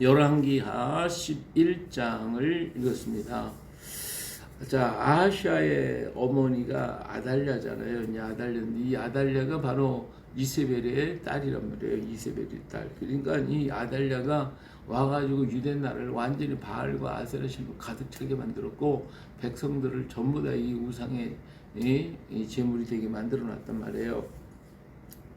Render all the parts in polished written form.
열왕기하 11장을 읽었습니다. 자, 아하시아의 어머니가 아달랴잖아요. 이 아달랴가 바로 이세벨의 딸이란 말이에요. 이세벨의 딸. 그러니까 이 아달랴가 와가지고 유대 나라를 완전히 바알과 아세라 신으로 가득 차게 만들었고, 백성들을 전부 다 이 우상의 이 제물이 되게 만들어 놨단 말이에요.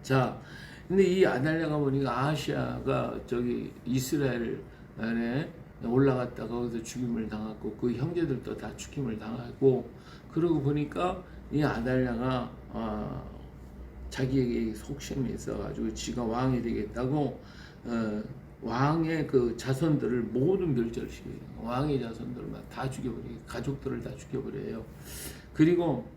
자, 근데 이 아달랴가 보니까 아하시아가 저기 이스라엘 안에 올라갔다가 거기서 죽임을 당했고, 그 형제들도 다 죽임을 당하고, 그러고 보니까 이 아달랴가 자기에게 속셈이 있어가지고 지가 왕이 되겠다고 왕의 그 자손들을 모두 멸절시켜요. 왕의 자손들을 다 죽여버려요. 가족들을 다 죽여버려요. 그리고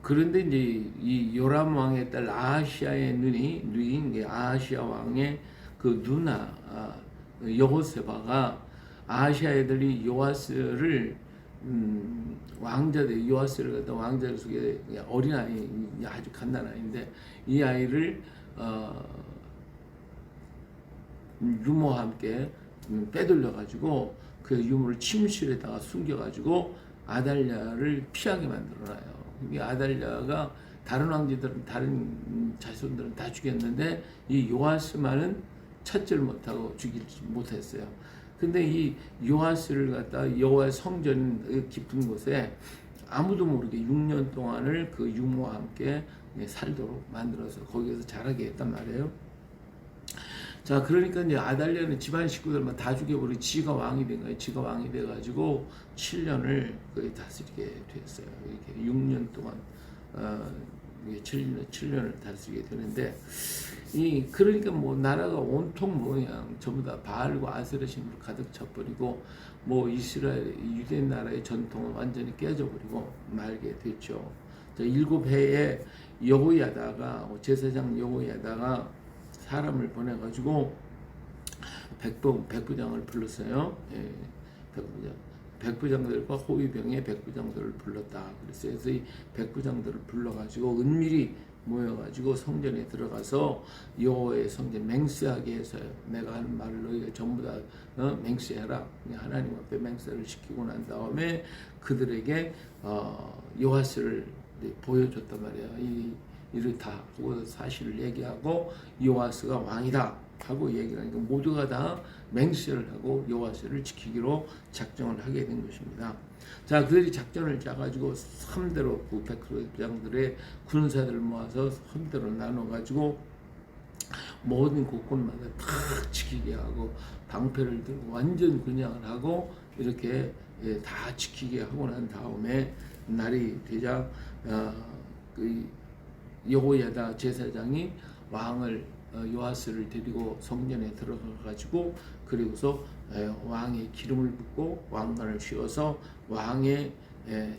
그런데 이제 이 요람 왕의 딸 아하시아의 누인 아하시아 왕의 그 누나 여호세바가 아하시아 애들이 요아스를 왕자들 요아스를 갖다 왕자를 속에 어린아이 아주 갓난아이인데 이 아이를 유모와 함께 빼돌려 가지고 그 유모를 침실에다가 숨겨 가지고 아달랴를 피하게 만들어놔요. 이 아달랴가 다른 왕제들은 다른 자손들은 다 죽였는데 이 요아스만은 찾지를 못하고 죽이지 못했어요. 근데 이 요아스를 갖다 여호와의 성전 깊은 곳에 아무도 모르게 6년 동안을 그 유모와 함께 살도록 만들어서 거기에서 자라게 했단 말이에요. 자, 그러니까 이제 아달랴는 집안 식구들만 다 죽여버리고 지가 왕이 된 거예요. 지가 왕이 돼가지고 7년을 거의 다스리게 됐어요. 이렇게 6년 동안 7년을 다스리게 되는데, 그러니까 뭐 나라가 온통 모양 전부 다 바알과 아세라 신으로 가득 차버리고, 뭐 이스라엘 유대 나라의 전통은 완전히 깨져버리고 말게 됐죠. 자, 7해에 여호야다가 제사장 여호야다가 사람을 보내가지고 백부장을 불렀어요. 예, 백부장들과 호위병의 백부장들을 불렀다. 그래서 이 백부장들을 불러가지고 은밀히 모여가지고 성전에 들어가서 여호와의 성전 맹세하게 해서요. 내가 하는 말을 너희가 전부 다 맹세해라. 하나님 앞에 맹세를 시키고 난 다음에 그들에게 요아스를 보여줬단 말이에요. 이를 다 보고 사실을 얘기하고 요아스가 왕이다 하고 얘기를 하니까 모두가 다 맹세를 하고 요아스를 지키기로 작정을 하게 된 것입니다. 자, 그들이 작전을 짜가지고 3대로 그 백부장들의 군사들을 모아서 3대로 나눠가지고 모든 곳곳마다 다 지키게 하고 방패를 들고 완전 군양을 하고 이렇게 다 지키게 하고 난 다음에 날이 되자 여호야다 제사장이 왕을 요아스를 데리고 성전에 들어가 가지고 그리고서 왕의 기름을 붓고 왕관을 씌워서 왕의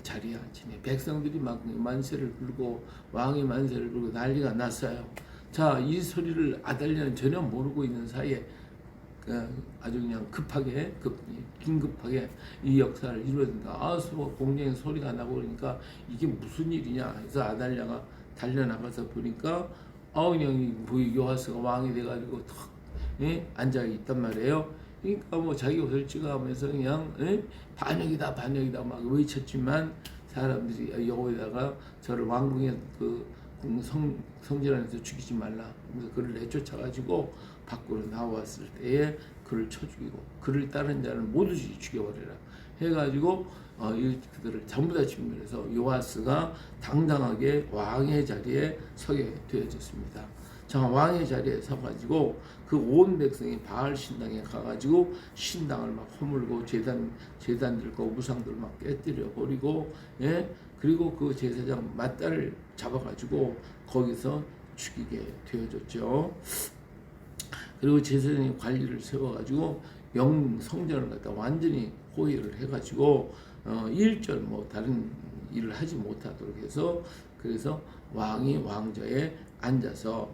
자리에 앉히네. 백성들이 막 만세를 불고 왕의 만세를 불고 난리가 났어요. 자, 이 소리를 아달랴는 전혀 모르고 있는 사이에 아주 그냥 긴급하게 이 역사를 이루어진다. 공장에 소리가 나고 그러니까 이게 무슨 일이냐 해서 아달랴가 달려나가서 보니까 그냥 요아스가 왕이 돼가지고 탁 앉아 있단 말이에요. 그러니까 뭐 자기 옷을 찌가면서 그냥 반역이다 막 외쳤지만 사람들이 여호야다가 저를 왕궁의 그 성전 안에서 죽이지 말라. 그래서 그를 내쫓아가지고 밖으로 나왔을 때에 그를 쳐 죽이고 그를 따른 자를 모두 죽여버리라 해가지고 그들을 전부 다 진멸해서 요아스가 당당하게 왕의 자리에 서게 되어졌습니다. 자, 왕의 자리에 서가지고 그 온 백성이 바알 신당에 가가지고 신당을 막 허물고 제단들과 우상들 막 깨뜨려 버리고, 그리고 그 제사장 맏딸을 잡아가지고 거기서 죽이게 되어졌죠. 그리고 제사장이 관리를 세워가지고 성전을 갖다 완전히 호위를 해가지고 일절 뭐 다른 일을 하지 못하도록 해서 그래서 왕이 왕좌에 앉아서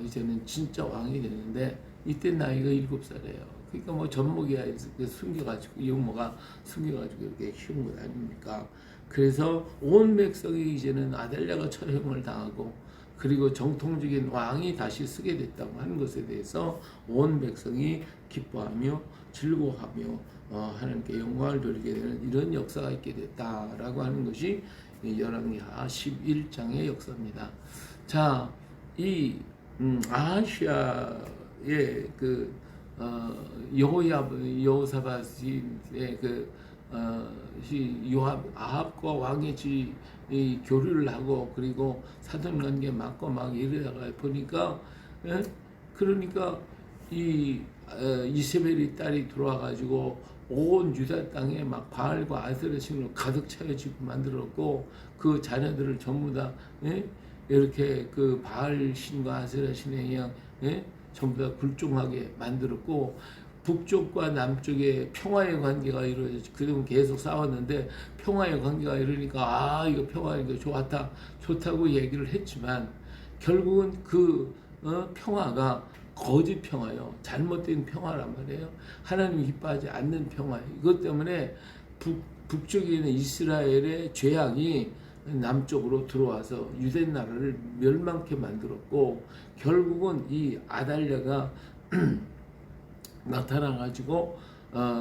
이제는 진짜 왕이 되는데 이때 나이가 7살이에요. 그러니까 뭐 젖먹이야 숨겨가지고 이모가 숨겨가지고 이렇게 키운 것 아닙니까? 그래서 온 백성이 이제는 아달랴가 처형을 당하고 그리고 정통적인 왕이 다시 쓰게 됐다고 하는 것에 대해서 온 백성이 기뻐하며 즐거워하며 하나님께 영광을 돌리게 되는 이런 역사가 있게 됐다라고 하는 것이 열왕기하 11장의 역사입니다. 자, 이 아하시아의 그 여호사밧의 그 아합과 왕의 이 교류를 하고 그리고 사돈관계 맞고 막 이러다가 보니까 그러니까 이 이세벨이 딸이 들어와가지고 온 유다 땅에 막 바알과 아세라 신으로 가득 차여지고 만들었고 그 자녀들을 전부 다 이렇게 그 바알 신과 아세라 신에 그냥 전부 다 굴종하게 만들었고 북쪽과 남쪽에 평화의 관계가 이루어졌지. 그동안 계속 싸웠는데 평화의 관계가 이러니까 이거 평화가 좋다고 얘기를 했지만 결국은 그 평화가 거짓 평화요. 잘못된 평화란 말이에요. 하나님이 기뻐하지 않는 평화. 이것 때문에 북쪽에 있는 이스라엘의 죄악이 남쪽으로 들어와서 유대 나라를 멸망케 만들었고 결국은 이 아달랴가 나타나가지고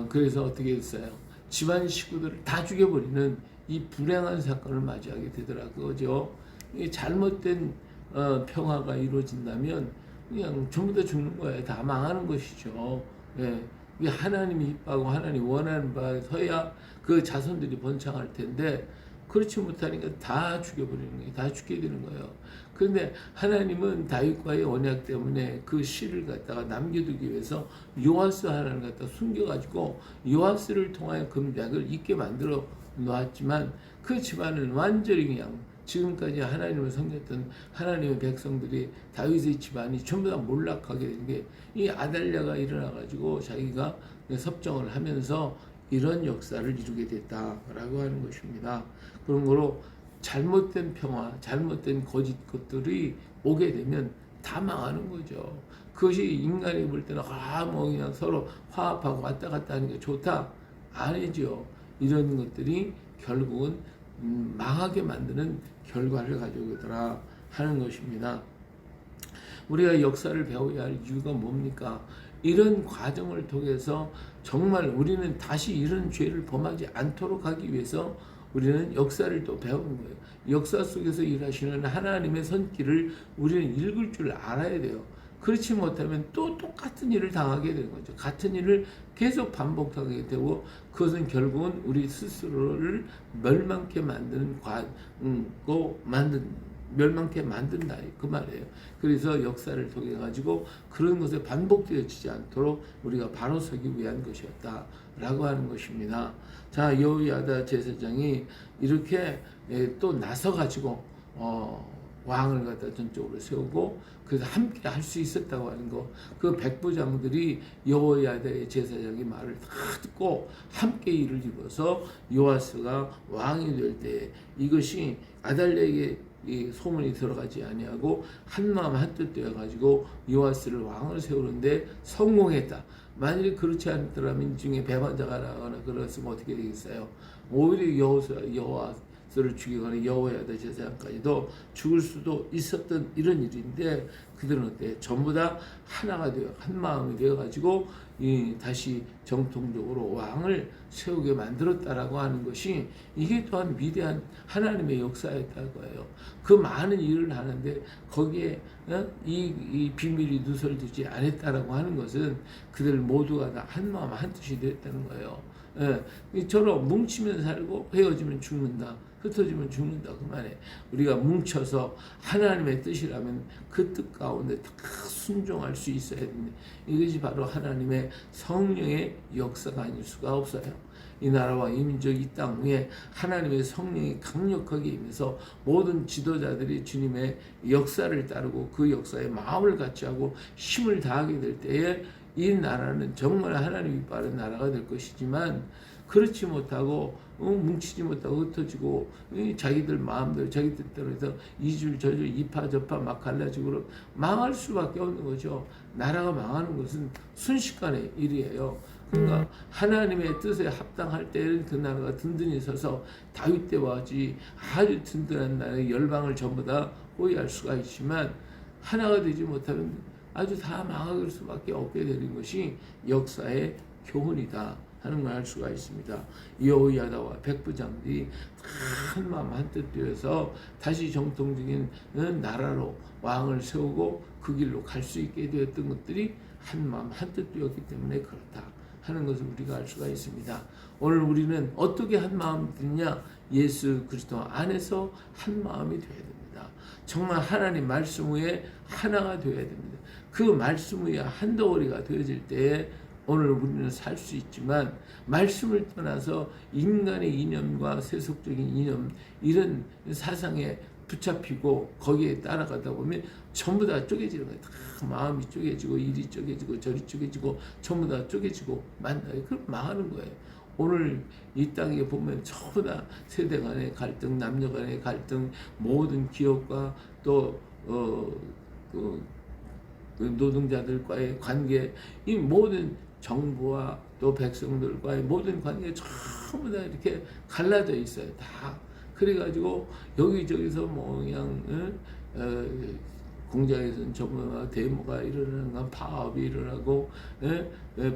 그래서 어떻게 했어요? 집안 식구들을 다 죽여버리는 이 불행한 사건을 맞이하게 되더라고요. 이 잘못된 평화가 이루어진다면 그냥 전부 다 죽는 거예요. 다 망하는 것이죠. 예. 이게 하나님이 기뻐하고 하나님 원하는 바에 서야 그 자손들이 번창할 텐데 그렇지 못하니까 다 죽여버리는 거예요. 다 죽게 되는 거예요. 그런데 하나님은 다윗과의 언약 때문에 그 씨를 갖다가 남겨두기 위해서 요아스 하나를 갖다 숨겨가지고 요아스를 통하여 금약을 잊게 만들어 놓았지만 그 집안은 완전히 그냥 지금까지 하나님을 섬겼던 하나님의 백성들이 다윗의 집안이 전부 다 몰락하게 된 게 이 아달랴가 일어나가지고 자기가 섭정을 하면서 이런 역사를 이루게 됐다라고 하는 것입니다. 그런 거로 잘못된 평화, 잘못된 거짓 것들이 오게 되면 다 망하는 거죠. 그것이 인간이 볼 때는 뭐 그냥 서로 화합하고 왔다 갔다 하는 게 좋다 아니죠. 이런 것들이 결국은 망하게 만드는 결과를 가져오더라 하는 것입니다. 우리가 역사를 배워야 할 이유가 뭡니까? 이런 과정을 통해서 정말 우리는 다시 이런 죄를 범하지 않도록 하기 위해서 우리는 역사를 또 배우는 거예요. 역사 속에서 일하시는 하나님의 손길을 우리는 읽을 줄 알아야 돼요. 그렇지 못하면 또 똑같은 일을 당하게 되는 거죠. 같은 일을 계속 반복하게 되고 그것은 결국은 우리 스스로를 멸망케 멸망케 만든다 그 말이에요. 그래서 역사를 통해 가지고 그런 것에 반복되어지지 않도록 우리가 바로 서기 위한 것이었다라고 하는 것입니다. 자, 여호야다 제사장이 이렇게 또 나서 가지고 왕을 갖다 전적으로 세우고 그래서 함께 할 수 있었다고 하는 거. 그 백부장들이 여호야다의 제사장의 말을 다 듣고 함께 일을 입어서 요아스가 왕이 될 때 이것이 아달랴에게 이 소문이 들어가지 아니하고 한마음 한뜻 되어 가지고 요아스를 왕을 세우는데 성공했다. 만일에 그렇지 않더라면 중에 배반자가 나거나 그랬으면 어떻게 되겠어요? 오히려 여호와스를 죽이거나 여호야다 제사장까지도 죽을 수도 있었던 이런 일인데 그들은 어때? 전부 다 하나가 되어 한 마음이 되어 가지고 다시 정통적으로 왕을 세우게 만들었다라고 하는 것이 이게 또한 위대한 하나님의 역사였다는 거예요. 그 많은 일을 하는데 거기에 이 비밀이 누설되지 않았다라고 하는 것은 그들 모두가 다 한 마음 한 뜻이 됐다는 거예요. 저로 뭉치면 살고 헤어지면 죽는다. 흩어지면 죽는다 그 말에 우리가 뭉쳐서 하나님의 뜻이라면 그 뜻 가운데 다 순종할 수 있어야 되는데 이것이 바로 하나님의 성령의 역사가 아닐 수가 없어요. 이 나라와 이 민족 이 땅 위에 하나님의 성령이 강력하게 임해서 모든 지도자들이 주님의 역사를 따르고 그 역사에 마음을 같이 하고 힘을 다하게 될 때에 이 나라는 정말 하나님이 바른 나라가 될 것이지만 그렇지 못하고 뭉치지 못하고 흩어지고 자기들 마음대로 자기 뜻대로 해서 이줄 저줄 이파저파 막 갈라지고 망할 수밖에 없는 거죠. 나라가 망하는 것은 순식간의 일이에요. 그러니까 하나님의 뜻에 합당할 때는 그 나라가 든든히 서서 다윗 때와 같이 아주 든든한 나라의 열방을 전부 다 호위할 수가 있지만 하나가 되지 못하면 아주 다 망할 수밖에 없게 되는 것이 역사의 교훈이다 하는 걸 알 수가 있습니다. 여호야다와 백부장들이 한 마음 한뜻 되어서 다시 정통적인 나라로 왕을 세우고 그 길로 갈 수 있게 되었던 것들이 한 마음 한뜻 되었기 때문에 그렇다 하는 것을 우리가 알 수가 있습니다. 오늘 우리는 어떻게 한 마음이 되느냐? 예수 그리스도 안에서 한 마음이 되어야 됩니다. 정말 하나님 말씀 위에 하나가 되어야 됩니다. 그 말씀 위에 한 덩어리가 되어질 때에 오늘 우리는 살 수 있지만 말씀을 떠나서 인간의 이념과 세속적인 이념 이런 사상에 붙잡히고 거기에 따라가다 보면 전부 다 쪼개지는 거예요. 다 마음이 쪼개지고 이리 쪼개지고 저리 쪼개지고 전부 다 쪼개지고 만나요. 그럼 망하는 거예요. 오늘 이 땅에 보면 전부 다 세대 간의 갈등, 남녀 간의 갈등, 모든 기업과 또 그 노동자들과의 관계, 이 모든 정부와 또 백성들과의 모든 관계가 전부 다 이렇게 갈라져 있어요. 다. 그래가지고 여기저기서 뭐 그냥 공장에서는 전부 데모가 일어나는 파업이 일어나고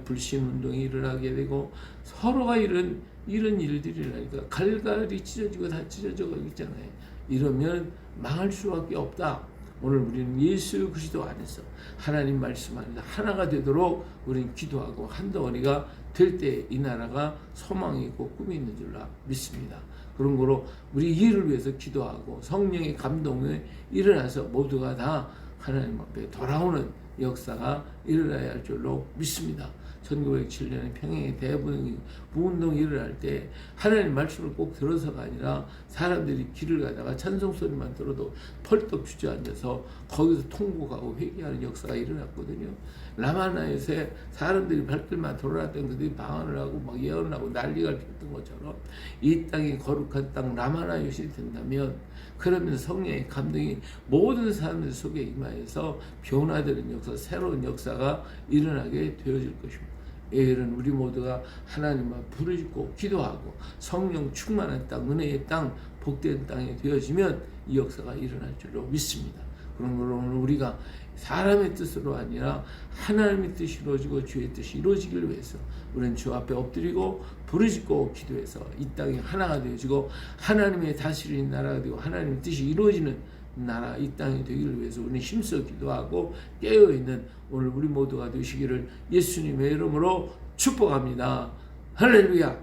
불신운동이 일어나게 되고 서로가 이런 일들이 일어나니까 갈갈이 찢어지고 다 찢어져 가고 있잖아요. 이러면 망할 수밖에 없다. 오늘 우리는 예수 그리스도 안에서 하나님 말씀 안에서 하나가 되도록 우리는 기도하고 한 덩어리가 될 때 이 나라가 소망이 있고 꿈이 있는 줄로 믿습니다. 그런 거로 우리 이를 위해서 기도하고 성령의 감동에 일어나서 모두가 다 하나님 앞에 돌아오는 역사가 일어나야 할 줄로 믿습니다. 1907년에 평양의 대부운동이 일어날 때 하나님 말씀을 꼭 들어서가 아니라 사람들이 길을 가다가 찬송 소리만 들어도 펄떡 주저앉아서 거기서 통곡하고 회개하는 역사가 일어났거든요. 라마나요새 사람들이 발길만 돌아왔던 그들이 방언을 하고 막 예언을 하고 난리가 피었던 것처럼 이 땅이 거룩한 땅 라마나요시 된다면 그러면 성령의 감동이 모든 사람들 속에 임하여서 변화되는 역사, 새로운 역사가 일어나게 되어질 것입니다. 이런 우리 모두가 하나님을 부르짖고 기도하고 성령 충만한 땅, 은혜의 땅, 복된 땅이 되어지면 이 역사가 일어날 줄로 믿습니다. 그런 걸로 오늘 우리가 사람의 뜻으로 아니라 하나님의 뜻이 이루어지고 주의 뜻이 이루어지기를 위해서 우리는 주 앞에 엎드리고 부르짖고 기도해서 이 땅이 하나가 되어지고 하나님의 다스리는 나라가 되고 하나님의 뜻이 이루어지는 나라 이 땅이 되기를 위해서 우리는 힘써 기도하고 깨어있는 오늘 우리 모두가 되시기를 예수님의 이름으로 축복합니다. 할렐루야.